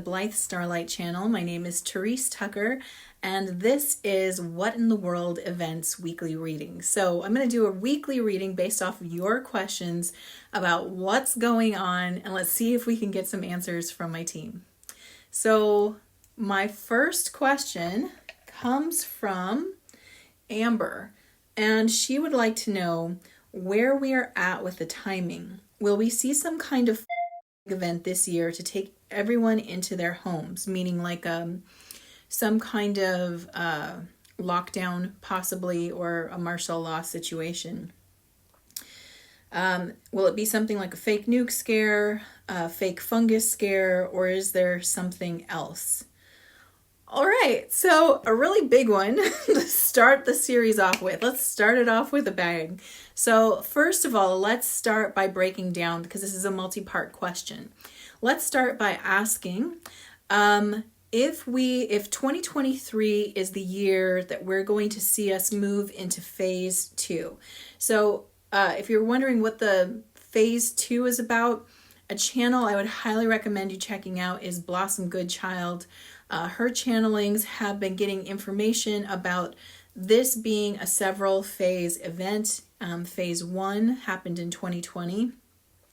Blythe Starlight channel. My name is Therese Tucker, and this is What in the World Events Weekly Reading. So I'm going to do a weekly reading based off of your questions about what's going on, and let's see if we can get some answers from my team. So my first question comes from Amber, and she would like to know where we are at with the timing. Will we see some kind of event this year to take everyone into their homes, meaning like some kind of lockdown possibly, or a martial law situation? Will it be something like a fake nuke scare, a fake fungus scare, or is there something else? All right, so a really big one to start the series off with. Let's start it off with a bang. So first of all, let's start by breaking down, because this is a multi-part question. Let's start by asking if 2023 is the year that we're going to see us move into phase 2. So if you're wondering what the phase 2 is about, a channel I would highly recommend you checking out is Blossom Goodchild. Her channelings have been getting information about this being a several phase event. Phase 1 happened in 2020.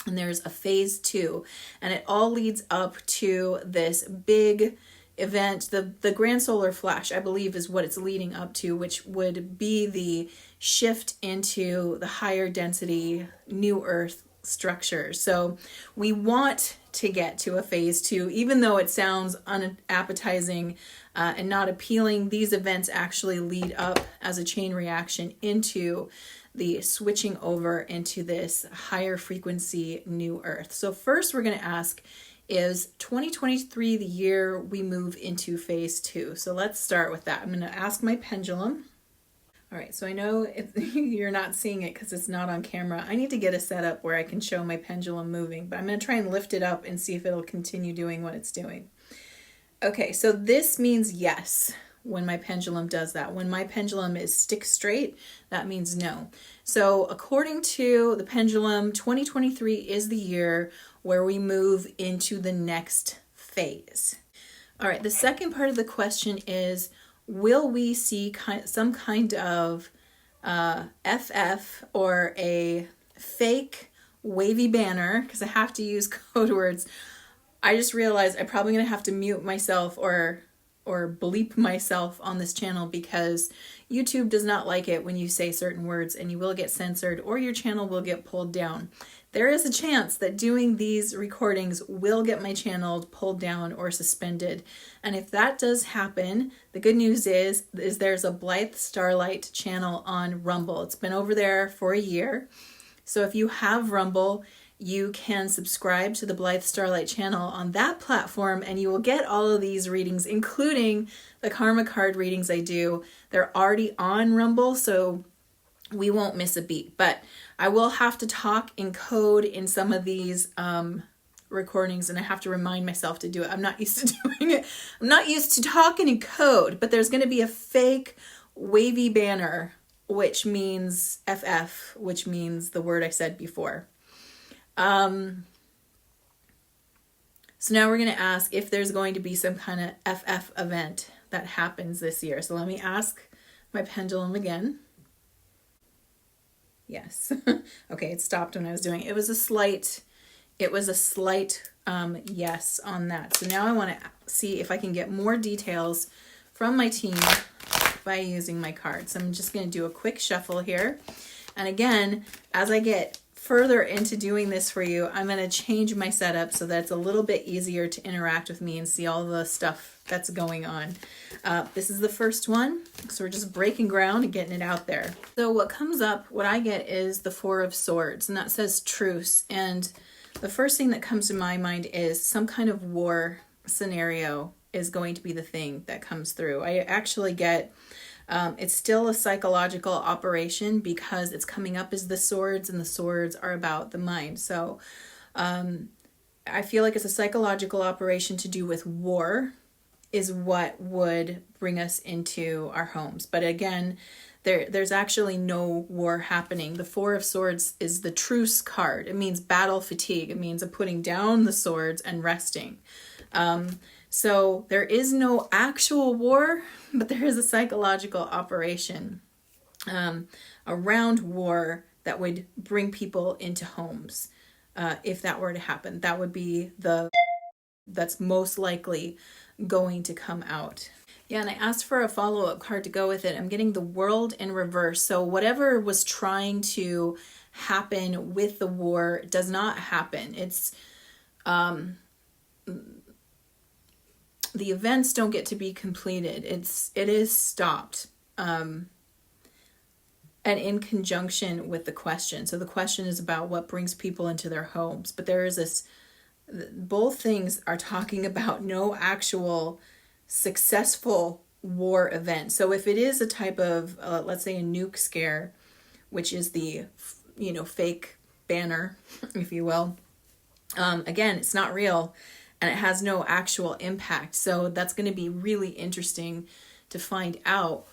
And there's a phase 2, and it all leads up to this big event. The grand solar flash, I believe, is what it's leading up to, which would be the shift into the higher density new Earth structure. So we want to get to a phase 2, even though it sounds unappetizing and not appealing. These events actually lead up as a chain reaction into the switching over into this higher frequency new Earth. So first we're going to ask, is 2023 the year we move into phase 2? So let's start with that. I'm going to ask my pendulum. All right, so I know if you're not seeing it because it's not on camera. I need to get a setup where I can show my pendulum moving, but I'm going to try and lift it up and see if it'll continue doing what it's doing. Okay, so this means yes. When my pendulum does that. When my pendulum is stick straight, that means no. So according to the pendulum, 2023 is the year where we move into the next phase. All right, the second part of the question is, will we see some kind of FF or a fake wavy banner? Because I have to use code words. I just realized I'm probably going to have to mute myself or bleep myself on this channel, because YouTube does not like it when you say certain words, and you will get censored or your channel will get pulled down. There is a chance that doing these recordings will get my channel pulled down or suspended. And if that does happen, the good news is there's a Blythe Starlight channel on Rumble. It's been over there for a year. So if you have Rumble, you can subscribe to the Blythe Starlight channel on that platform, and you will get all of these readings, including the karma card readings I do. They're already on Rumble, so we won't miss a beat. But I will have to talk in code in some of these recordings, and I have to remind myself to do it. I'm not used to doing it. I'm not used to talking in code, but there's going to be a fake wavy banner, which means FF, which means the word I said before. So now we're going to ask if there's going to be some kind of FF event that happens this year. So let me ask my pendulum again. Yes. Okay, it stopped when I was doing it. It was a slight yes on that. So now I want to see if I can get more details from my team by using my cards. So I'm just going to do a quick shuffle here. And again, as I get further into doing this for you, I'm going to change my setup so that it's a little bit easier to interact with me and see all the stuff that's going on. This is the first one, so we're just breaking ground and getting it out there. So what comes up, what I get is the 4 of Swords, and that says truce. And the first thing that comes to my mind is some kind of war scenario is going to be the thing that comes through. I actually get it's still a psychological operation, because it's coming up as the swords, and the swords are about the mind. So I feel like it's a psychological operation to do with war is what would bring us into our homes. But again, there's actually no war happening. The 4 of Swords is the truce card. It means battle fatigue. It means a putting down the swords and resting. So there is no actual war, but there is a psychological operation around war that would bring people into homes. If that were to happen, that would be that's most likely going to come out. Yeah, and I asked for a follow-up card to go with it. I'm getting the World in reverse. So whatever was trying to happen with the war does not happen. It's the events don't get to be completed. It is stopped. And in conjunction with the question. So the question is about what brings people into their homes. But there is this, both things are talking about no actual successful war event. So if it is a type of, let's say a nuke scare, which is the, fake banner, if you will, again, it's not real and it has no actual impact. So that's going to be really interesting to find out.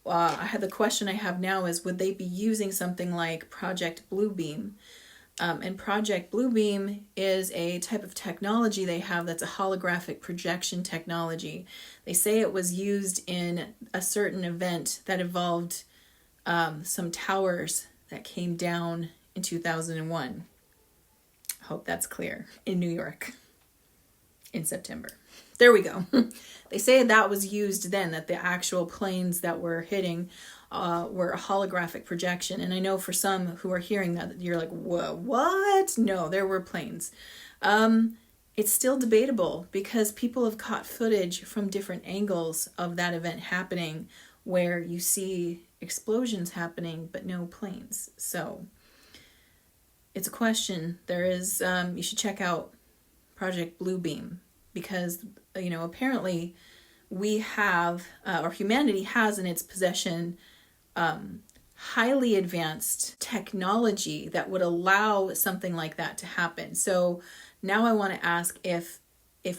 The question I have now is, would they be using something like Project Bluebeam? And Project Bluebeam is a type of technology they have that's a holographic projection technology. They say it was used in a certain event that involved some towers that came down in 2001. Hope that's clear. In New York in September. There we go. They say that was used then, that the actual planes that were hitting were a holographic projection. And I know for some who are hearing that, you're like, whoa, what? No, there were planes. It's still debatable because people have caught footage from different angles of that event happening where you see explosions happening, but no planes. So it's a question. There is, you should check out Project Bluebeam because, apparently we have, or humanity has in its possession, highly advanced technology that would allow something like that to happen. So now I want to ask if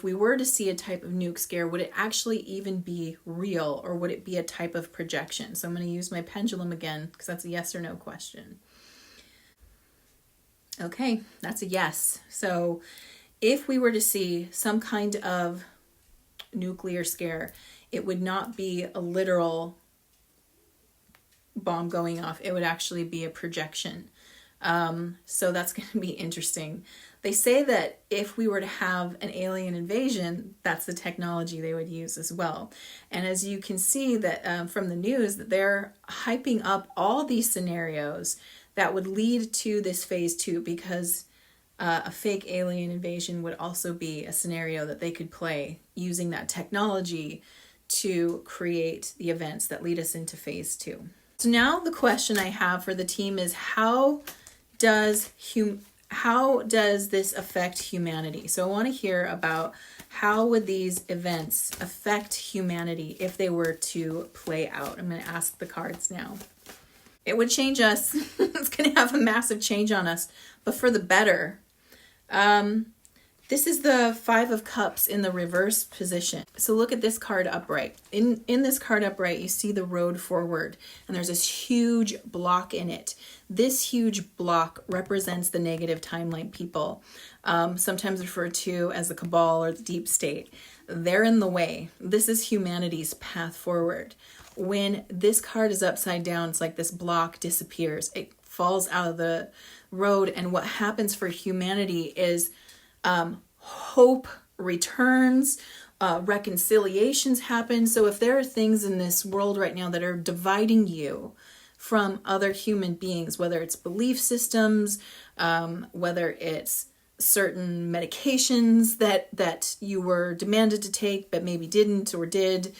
we were to see a type of nuke scare, would it actually even be real or would it be a type of projection? So I'm going to use my pendulum again because that's a yes or no question. Okay, that's a yes. So if we were to see some kind of nuclear scare, it would not be a literal bomb going off. It would actually be a projection. So that's going to be interesting. They say that if we were to have an alien invasion, that's the technology they would use as well. And as you can see that from the news, that they're hyping up all these scenarios that would lead to this phase 2, because a fake alien invasion would also be a scenario that they could play using that technology to create the events that lead us into phase 2. So now the question I have for the team is, how does this affect humanity? So I want to hear about how would these events affect humanity if they were to play out. I'm going to ask the cards now. It would change us. It's going to have a massive change on us, but for the better. This is the 5 of Cups in the reverse position. So look at this card upright. In this card upright, you see the road forward, and there's this huge block in it. This huge block represents the negative timeline people, sometimes referred to as the cabal or the deep state. They're in the way. This is humanity's path forward. When this card is upside down, it's like this block disappears. It falls out of the road, and what happens for humanity is hope returns, reconciliations happen. So if there are things in this world right now that are dividing you from other human beings, whether it's belief systems, whether it's certain medications that you were demanded to take but maybe didn't or did,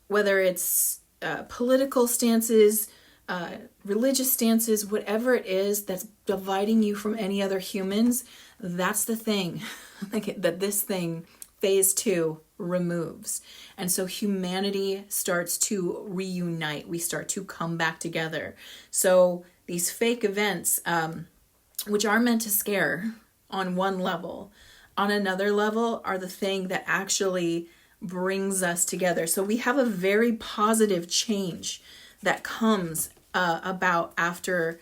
whether it's political stances, religious stances, whatever it is that's dividing you from any other humans, that's the thing that this thing, phase 2, removes. And so humanity starts to reunite. We start to come back together. So these fake events, which are meant to scare on one level, on another level are the thing that actually brings us together. So we have a very positive change that comes about after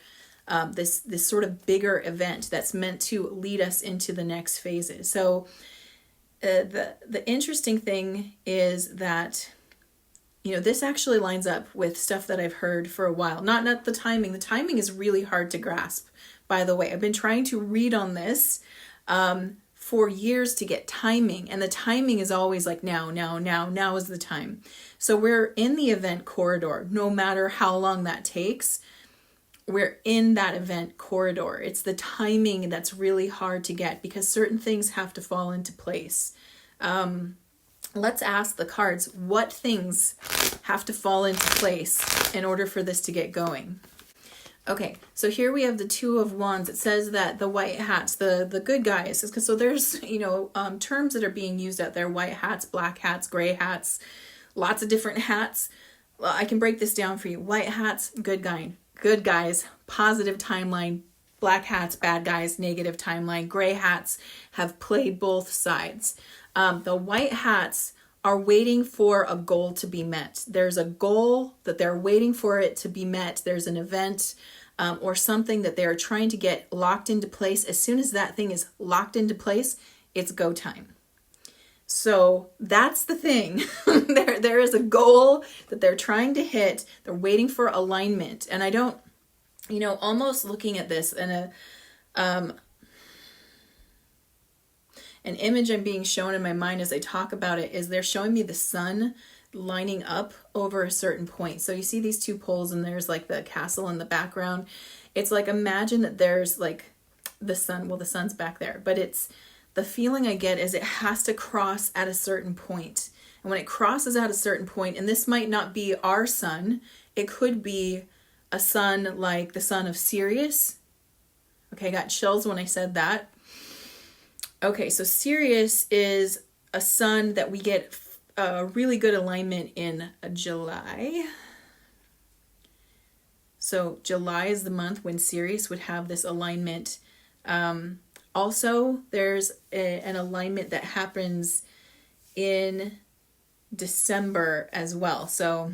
this sort of bigger event that's meant to lead us into the next phases. So the interesting thing is that, this actually lines up with stuff that I've heard for a while. Not the timing. The timing is really hard to grasp, by the way. I've been trying to read on this for years to get timing, and the timing is always like now is the time. So we're in the event corridor, no matter how long that takes. We're in that event corridor. It's the timing that's really hard to get because certain things have to fall into place. Let's ask the cards, what things have to fall into place in order for this to get going? Okay, so here we have the Two of Wands. It says that the white hats, the good guys, so there's, terms that are being used out there: white hats, black hats, gray hats, lots of different hats. Well, I can break this down for you. White hats, good guys, positive timeline. Black hats, bad guys, negative timeline. Gray hats have played both sides. The white hats are waiting for a goal to be met. There's a goal that they're waiting for it to be met. There's an event or something that they're trying to get locked into place. As soon as that thing is locked into place, it's go time. So that's the thing. There is a goal that they're trying to hit. They're waiting for alignment. And I don't, almost looking at this in an image I'm being shown in my mind as I talk about it is they're showing me the sun lining up over a certain point. So you see these two poles and there's like the castle in the background. It's like, imagine that there's like the sun. Well, the sun's back there, but it's the feeling I get is it has to cross at a certain point. And when it crosses at a certain point, and this might not be our sun, it could be a sun like the sun of Sirius. Okay, I got chills when I said that. Okay, so Sirius is a sun that we get a really good alignment in July. So July is the month when Sirius would have this alignment. Also, there's an alignment that happens in December as well. So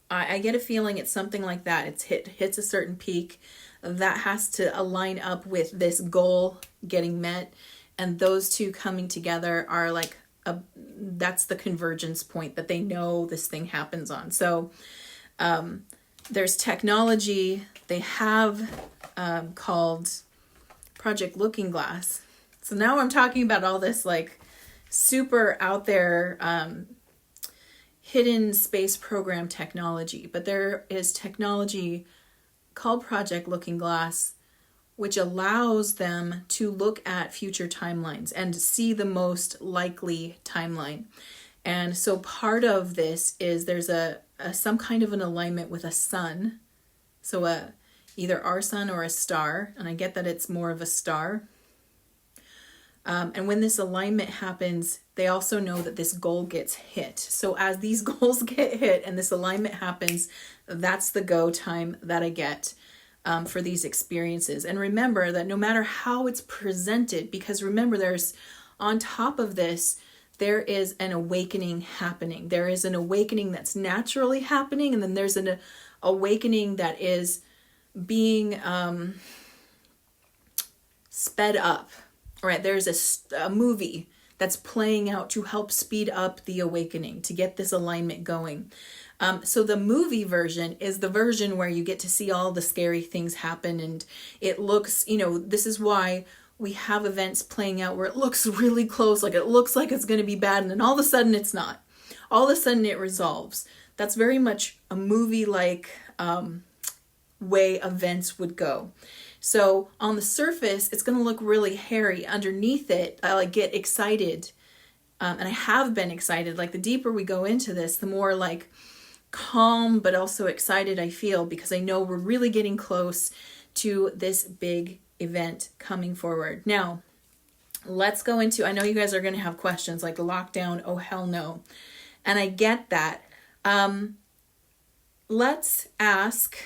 I get a feeling it's something like that. It's hits a certain peak that has to align up with this goal getting met, and those two coming together are like that's the convergence point that they know this thing happens on. So there's technology they have called Project Looking Glass. So now I'm talking about all this like super out there hidden space program technology, but there is technology called Project Looking Glass, which allows them to look at future timelines and see the most likely timeline. And so part of this is there's some kind of an alignment with a sun. So either our sun or a star, and I get that it's more of a star. And when this alignment happens, they also know that this goal gets hit. So as these goals get hit and this alignment happens, that's the go time that I get for these experiences. And remember that no matter how it's presented, because remember there's, on top of this, there is an awakening happening. There is an awakening that's naturally happening, and then there's an awakening that is being sped up. All right, there's a movie that's playing out to help speed up the awakening, to get this alignment going. So the movie version is the version where you get to see all the scary things happen, and it looks, this is why we have events playing out where it looks really close, like it looks like it's going to be bad, and then all of a sudden it's not. All of a sudden it resolves. That's very much a movie-like way events would go. So on the surface, it's going to look really hairy. Underneath it, I get excited. And I have been excited. Like the deeper we go into this, the more like calm, but also excited I feel, because I know we're really getting close to this big event coming forward. Now, let's go into, I know you guys are going to have questions like lockdown, oh hell no. And I get that. Let's ask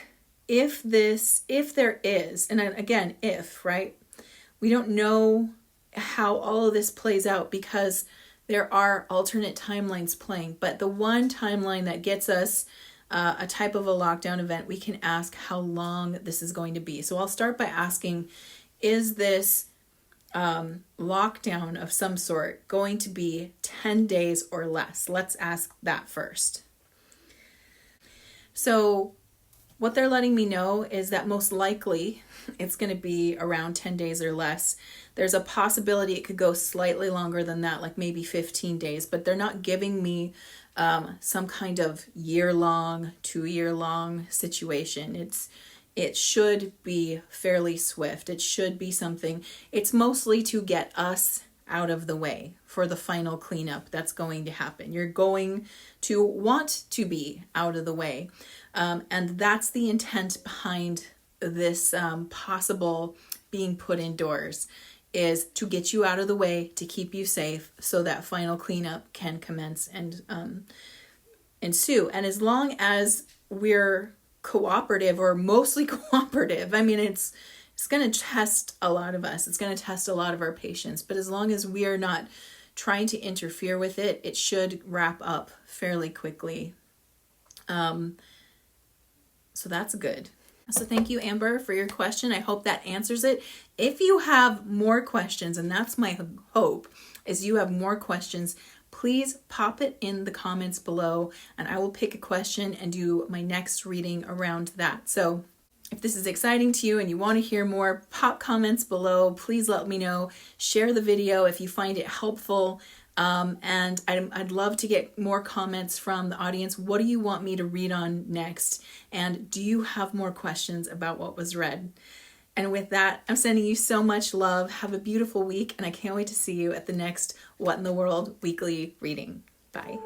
if there is, and again, right? We don't know how all of this plays out because there are alternate timelines playing, but the one timeline that gets us a type of a lockdown event, we can ask how long this is going to be. So I'll start by asking, is this lockdown of some sort going to be 10 days or less? Let's ask that first. So what they're letting me know is that most likely it's going to be around 10 days or less. There's a possibility it could go slightly longer than that, like maybe 15 days, but they're not giving me some kind of year-long, 2-year-long situation. It should be fairly swift. It should be something. It's mostly to get us out of the way for the final cleanup that's going to happen. You're going to want to be out of the way. And that's the intent behind this possible being put indoors, is to get you out of the way, to keep you safe, so that final cleanup can commence and ensue. And as long as we're cooperative, or mostly cooperative, I mean, it's going to test a lot of us. It's going to test a lot of our patience. But as long as we are not trying to interfere with it, it should wrap up fairly quickly. So that's good. So thank you, Amber, for your question. I hope that answers it. If you have more questions, and that's my hope, is you have more questions, please pop it in the comments below, and I will pick a question and do my next reading around that. So if this is exciting to you and you want to hear more, pop comments below. Please let me know. Share the video if you find it helpful. And I'd love to get more comments from the audience. What do you want me to read on next? And do you have more questions about what was read? And with that, I'm sending you so much love. Have a beautiful week, and I can't wait to see you at the next What in the World weekly reading. Bye.